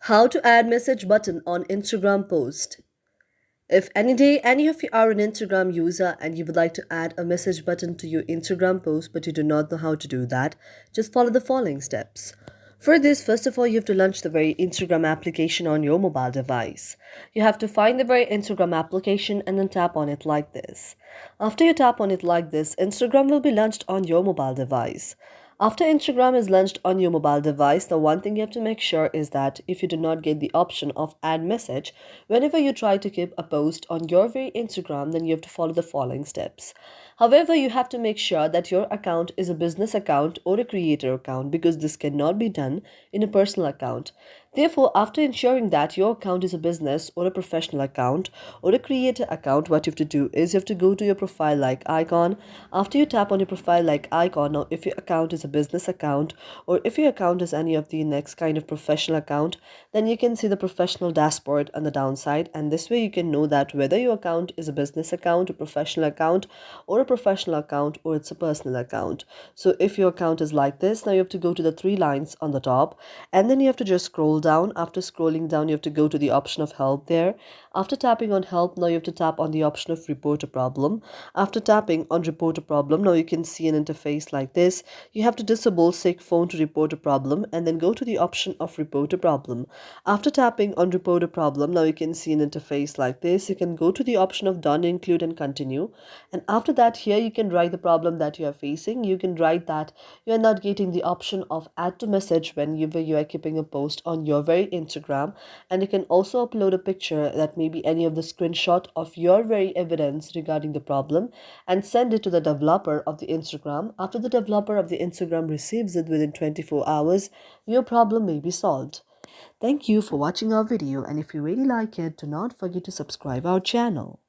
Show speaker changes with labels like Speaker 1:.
Speaker 1: How to add message button on Instagram post. If any day any of you are an Instagram user and you would like to add a message button to your Instagram post but you do not know how to do that, just follow the following steps. For this, first of all, you have to launch the very Instagram application on your mobile device. You have to find the very Instagram application and then tap on it like this. After you tap on it like this, Instagram will be launched on your mobile device. After Instagram is launched on your mobile device, the one thing you have to make sure is that if you do not get the option of add message, whenever you try to keep a post on your very Instagram, then you have to follow the following steps. However, you have to make sure that your account is a business account or a creator account because this cannot be done in a personal account. Therefore, after ensuring that your account is a business or a professional account or a creator account, what you have to do is you have to go to your profile like icon. After you tap on your profile like icon, now if your account is a business account or if your account is any of the next kind of professional account, then you can see the professional dashboard on the downside, and this way you can know that whether your account is a business account, a professional account, or a professional account, or it's a personal account. So if your account is like this, now you have to go to the three lines on the top, and then you have to just scroll down. After scrolling down, you have to go to the option of help there. After tapping on help, now you have to tap on the option of report a problem. After tapping on report a problem, now you can see an interface like this. You have to disable sick phone to report a problem and then go to the option of report a problem. After tapping on report a problem, now you can see an interface like this. You can go to the option of done, include and continue. And after that, here you can write the problem that you are facing. You can write that you are not getting the option of add to message whenever you are keeping a post on your very Instagram. And you can also upload a picture that may be any of the screenshot of your very evidence regarding the problem and send it to the developer of the Instagram. After the developer of the Instagram receives it within 24 hours, your problem may be solved. Thank you for watching our video, and if you really like it, do not forget to subscribe our channel.